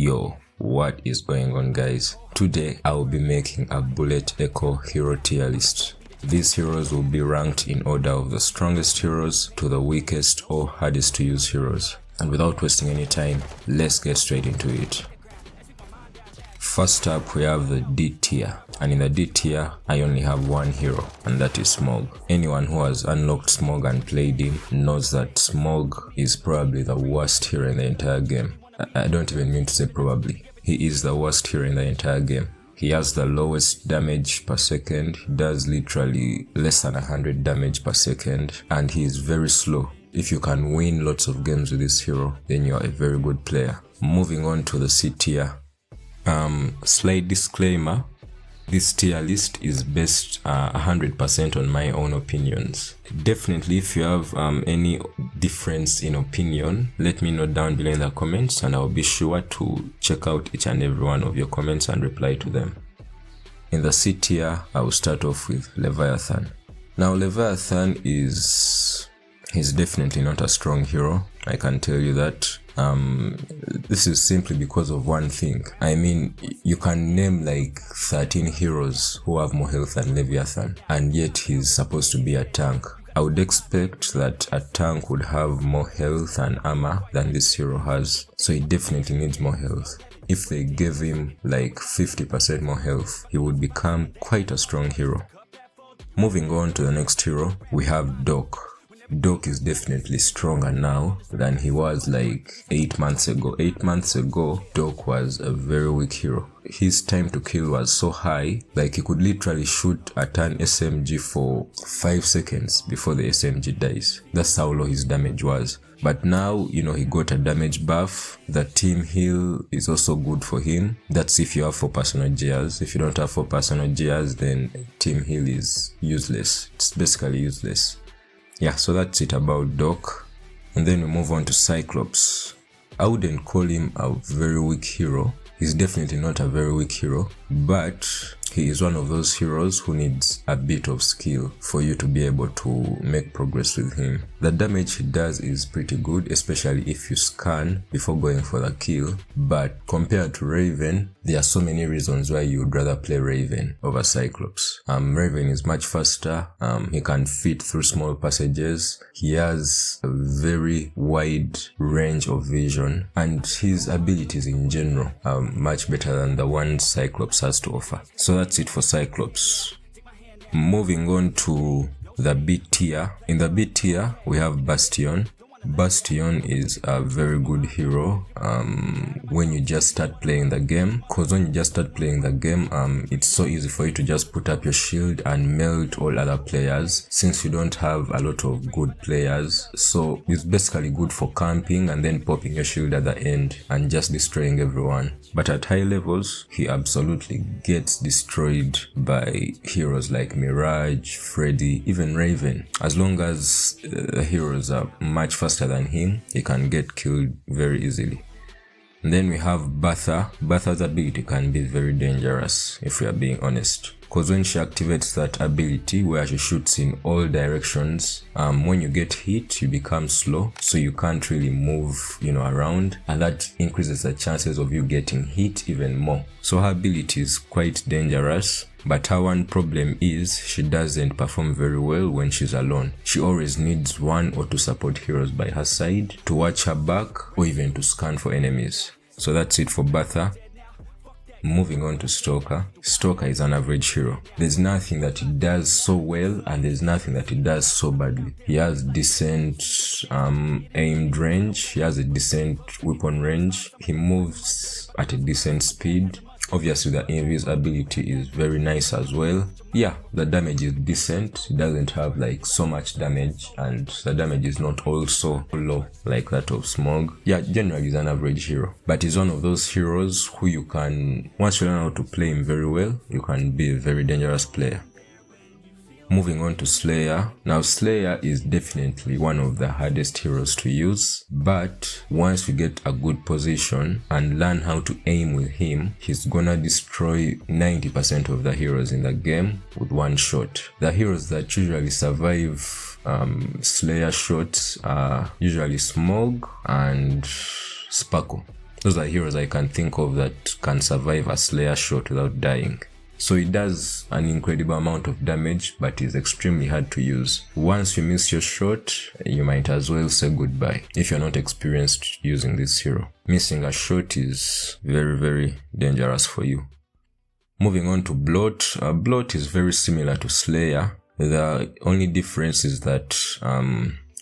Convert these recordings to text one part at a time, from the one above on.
Yo, what is going on, guys? Today I will be making a bullet echo hero tier list. These heroes will be ranked in order of the strongest heroes to the weakest or hardest to use heroes. And without wasting any time, let's get straight into it. First up, we have the D tier, and in the D tier I only have one hero, and that is Smog. Anyone who has unlocked Smog and played him knows that Smog is probably the worst hero in the entire game. I don't even mean to say probably. He is the worst hero in the entire game. He has the lowest damage per second. He does literally less than 100 damage per second, and he is very slow. If you can win lots of games with this hero, then you are a very good player. Moving on to the C tier. Slight disclaimer, this tier list is based 100% on my own opinions. Definitely, if you have any difference in opinion, let me know down below in the comments, and I'll be sure to check out each and every one of your comments and reply to them. In the C tier, I will start off with Leviathan. Now, Leviathan he's definitely not a strong hero, I can tell you that. This is simply because of one thing. I mean, you can name like 13 heroes who have more health than Leviathan, and yet he's supposed to be a tank. I would expect that a tank would have more health and armor than this hero has, so he definitely needs more health. If they gave him like 50% more health, he would become quite a strong hero. Moving on to the next hero, we have Doc. Doc is definitely stronger now than he was like 8 months ago. 8 months ago, Doc was a very weak hero. His time to kill was so high, like he could literally shoot a turn SMG for 5 seconds before the SMG dies. That's how low his damage was. But now, he got a damage buff. The team heal is also good for him. That's if you have 4 personal gears. If you don't have 4 personal gears, then team heal is useless. It's basically useless. Yeah, so that's it about Doc. And then we move on to Cyclops. I wouldn't call him a very weak hero. He's definitely not a very weak hero, but he is one of those heroes who needs a bit of skill for you to be able to make progress with him. The damage he does is pretty good, especially if you scan before going for the kill, but compared to Raven, there are so many reasons why you would rather play Raven over Cyclops. Raven is much faster, he can fit through small passages, he has a very wide range of vision, and his abilities in general are much better than the ones Cyclops has to offer. So that's it for Cyclops. Moving on to the B tier. In the B tier, we have Bastion. Bastion is a very good hero when you just start playing the game, because when you just start playing the game, it's so easy for you to just put up your shield and melt all other players, since you don't have a lot of good players. So it's basically good for camping and then popping your shield at the end and just destroying everyone. But at high levels, he absolutely gets destroyed by heroes like Mirage, Freddy, even Raven. As long as the heroes are much faster than him, he can get killed very easily. And then we have Bertha. Bertha's ability can be very dangerous, if we are being honest, because when she activates that ability where she shoots in all directions, when you get hit, you become slow, so you can't really move around, and that increases the chances of you getting hit even more. So her ability is quite dangerous, but her one problem is she doesn't perform very well when she's alone. She always needs 1 or 2 support heroes by her side to watch her back or even to scan for enemies. So that's it for Bertha. Moving on to Stalker. Stalker is an average hero. There's nothing that he does so well, and there's nothing that he does so badly. He has decent aimed range, he has a decent weapon range, he moves at a decent speed. Obviously the invis ability is very nice as well. Yeah, the damage is decent. It doesn't have like so much damage, and the damage is not also low like that of Smog. Yeah, generally he's an average hero, but he's one of those heroes who you can, once you learn how to play him very well, you can be a very dangerous player. Moving on to Slayer. Now Slayer is definitely one of the hardest heroes to use, but once you get a good position and learn how to aim with him, he's gonna destroy 90% of the heroes in the game with one shot. The heroes that usually survive Slayer shots are usually Smog and Sparkle. Those are heroes I can think of that can survive a Slayer shot without dying. So it does an incredible amount of damage, but is extremely hard to use. Once you miss your shot, you might as well say goodbye if you're not experienced using this hero. Missing a shot is very dangerous for you. Moving on to Blot. Blot is very similar to Slayer. The only difference is that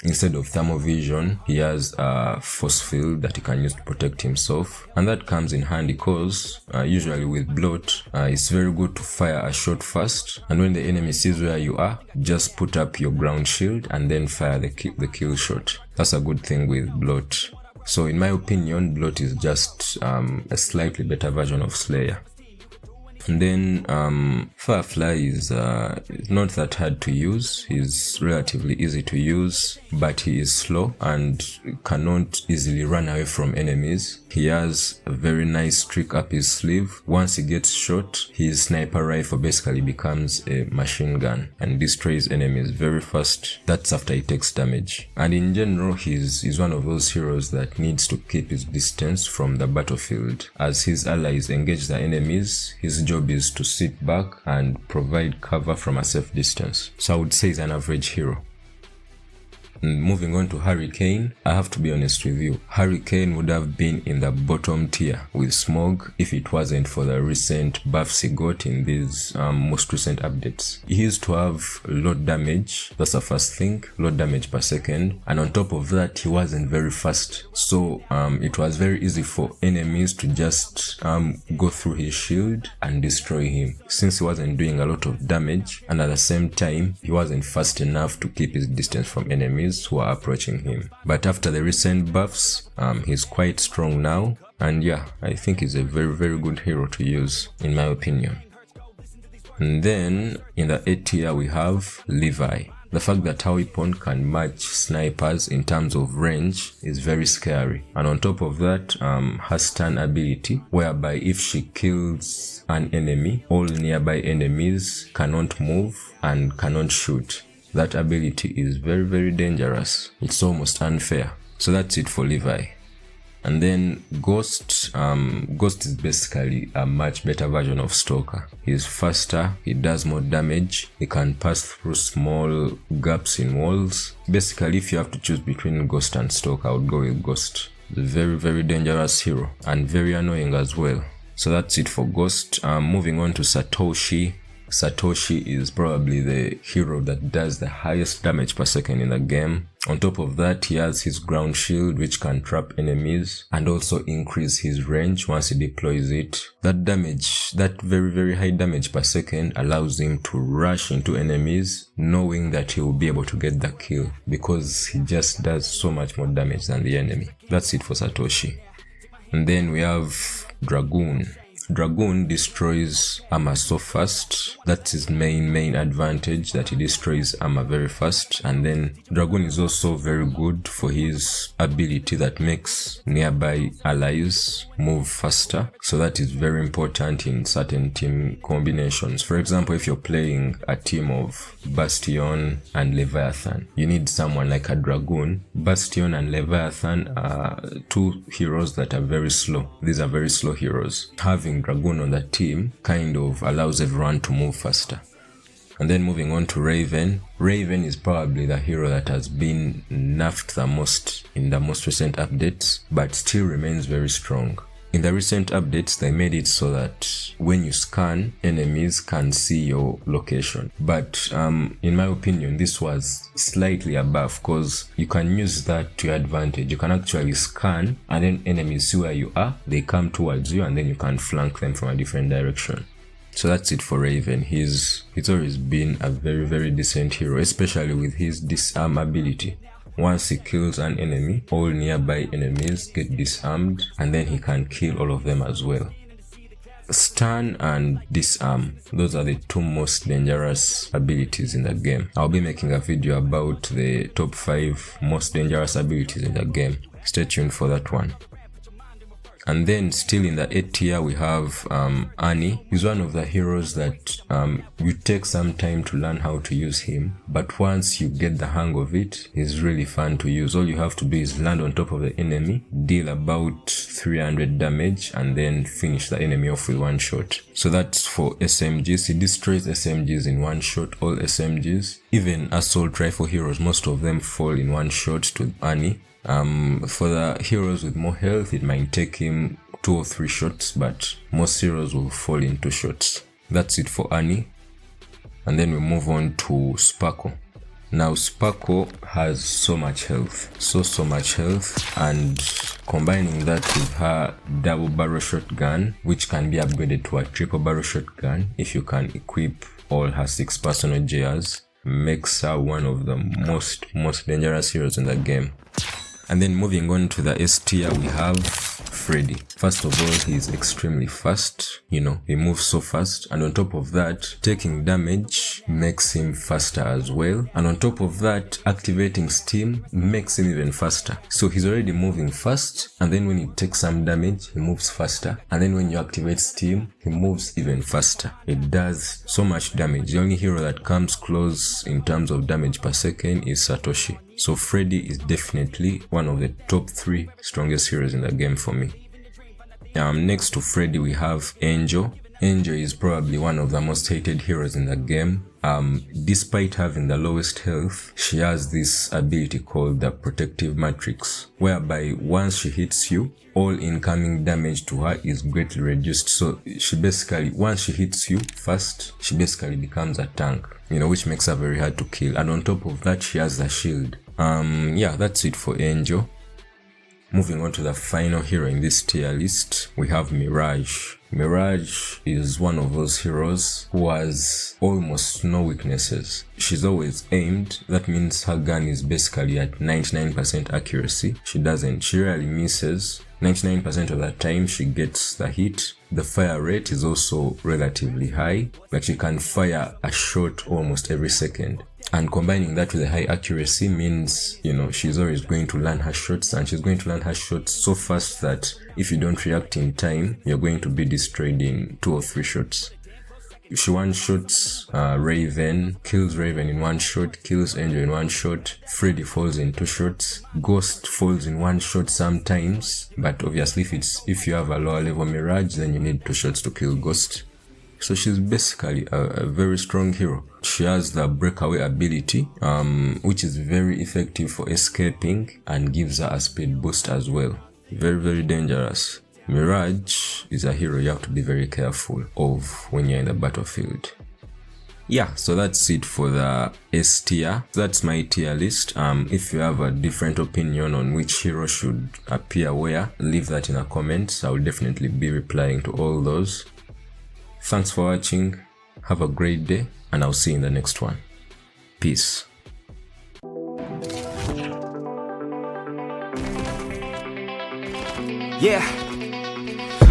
instead of thermal vision, he has a force field that he can use to protect himself, and that comes in handy because usually with Blot, it's very good to fire a shot first, and when the enemy sees where you are, just put up your ground shield and then fire the kill shot. That's a good thing with Blot. So in my opinion, Blot is just a slightly better version of Slayer. And then Firefly is not that hard to use. He's relatively easy to use, but he is slow and cannot easily run away from enemies. He has a very nice trick up his sleeve. Once he gets shot, his sniper rifle basically becomes a machine gun and destroys enemies very fast. That's after he takes damage. And in general, he's one of those heroes that needs to keep his distance from the battlefield. As his allies engage the enemies, his job is to sit back and provide cover from a safe distance. So I would say he's an average hero. And moving on to Kane, I have to be honest with you. Kane would have been in the bottom tier with Smog if it wasn't for the recent buffs he got in these most recent updates. He used to have lot damage, that's the first thing, lot damage per second, and on top of that he wasn't very fast. So it was very easy for enemies to just go through his shield and destroy him, since he wasn't doing a lot of damage, and at the same time he wasn't fast enough to keep his distance from enemies who are approaching him. But after the recent buffs, he's quite strong now, and yeah, I think he's a very good hero to use in my opinion. And then in the A tier we have Levi. The fact that our weapon can match snipers in terms of range is very scary, and on top of that, her stun ability, whereby if she kills an enemy, all nearby enemies cannot move and cannot shoot. That ability is very dangerous. It's almost unfair. So that's it for Levi. And then Ghost. Ghost is basically a much better version of Stalker. He's faster, he does more damage, he can pass through small gaps in walls. Basically, if you have to choose between Ghost and Stalker, I would go with Ghost. Very dangerous hero and very annoying as well. So that's it for Ghost. Moving on to Satoshi. Satoshi is probably the hero that does the highest damage per second in the game. On top of that, he has his ground shield, which can trap enemies and also increase his range once he deploys it. That damage, that very high damage per second, allows him to rush into enemies knowing that he will be able to get the kill because he just does so much more damage than the enemy. That's it for Satoshi. And then we have Dragoon. Dragoon destroys armor so fast. That's his main advantage, that he destroys armor very fast. And then Dragoon is also very good for his ability that makes nearby allies move faster. So that is very important in certain team combinations. For example, if you're playing a team of Bastion and Leviathan, you need someone like a Dragoon. Bastion and Leviathan are two heroes that are very slow. These are very slow heroes. Having Dragoon on the team kind of allows everyone to move faster. And then moving on to Raven. Raven is probably the hero that has been nerfed the most in the most recent updates, but still remains very strong. In the recent updates, they made it so that when you scan, enemies can see your location. But in my opinion, this was slightly above because you can use that to your advantage. You can actually scan and then enemies see where you are, they come towards you, and then you can flank them from a different direction. So that's it for Raven. He's always been a very decent hero, especially with his disarm ability. Once he kills an enemy, all nearby enemies get disarmed, and then he can kill all of them as well. Stun and disarm, those are the two most dangerous abilities in the game. I'll be making a video about the top 5 most dangerous abilities in the game. Stay tuned for that one. And then still in the 8 tier we have Arnie. He's one of the heroes that you take some time to learn how to use him, but once you get the hang of it, he's really fun to use. All you have to do is land on top of the enemy, deal about 300 damage, and then finish the enemy off with one shot. So that's for SMGs. He destroys SMGs in one shot, all SMGs. Even assault rifle heroes, most of them fall in one shot to Arnie. For the heroes with more health, it might take him 2 or 3 shots, but most heroes will fall in 2 shots. That's it for Arnie. And then we move on to Sparkle. Now Sparkle has so much health, so much health, and combining that with her double barrel shotgun, which can be upgraded to a triple barrel shotgun if you can equip all her 6 personal JRs, makes her one of the most dangerous heroes in the game. And then moving on to the S tier, we have Freddy. First of all, he's extremely fast, he moves so fast, and on top of that, taking damage makes him faster as well, and on top of that, activating steam makes him even faster. So he's already moving fast, and then when he takes some damage, he moves faster, and then when you activate steam, he moves even faster. It does so much damage. The only hero that comes close in terms of damage per second is Satoshi. So Freddy is definitely one of the top 3 strongest heroes in the game for me. Next to Freddy we have Angel. Angel is probably one of the most hated heroes in the game. Despite having the lowest health, she has this ability called the Protective Matrix, whereby once she hits you, all incoming damage to her is greatly reduced. So she basically, once she hits you first, she basically becomes a tank, which makes her very hard to kill. And on top of that, she has the shield. Yeah, that's it for Angel. Moving on to the final hero in this tier list, we have Mirage. Mirage is one of those heroes who has almost no weaknesses. She's always aimed. That means her gun is basically at 99% accuracy. She rarely misses. 99% of the time she gets the hit. The fire rate is also relatively high. Like she can fire a shot almost every second. And combining that with a high accuracy means, she's always going to learn her shots, and she's going to learn her shots so fast that if you don't react in time, you're going to be destroyed in 2 or 3 shots. She one-shots Raven, kills Raven in 1 shot, kills Angel in 1 shot, Freddy falls in 2 shots, Ghost falls in 1 shot sometimes, but obviously if you have a lower level Mirage, then you need 2 shots to kill Ghost. So she's basically a very strong hero. She has the breakaway ability, which is very effective for escaping and gives her a speed boost as well. Very dangerous. Mirage is a hero you have to be very careful of when you're in the battlefield. Yeah, so that's it for the S tier. That's my tier list. If you have a different opinion on which hero should appear where, leave that in the comments. I will definitely be replying to all those. Thanks for watching, have a great day, and I'll see you in the next one. Peace. Yeah,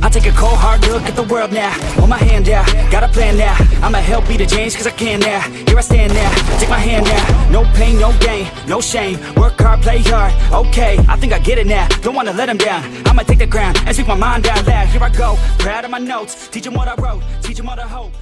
I take a cold hard look at the world now. Hold my hand out, got a plan now. I'ma help be the change cause I can now. Here I stand now, take my hand now. No pain, no gain, no shame. Work hard, play hard, okay. I think I get it now, don't wanna let them down. I'ma take the ground and speak my mind out loud. Here I go, proud of my notes. Teach them what I wrote, teach them all the hope.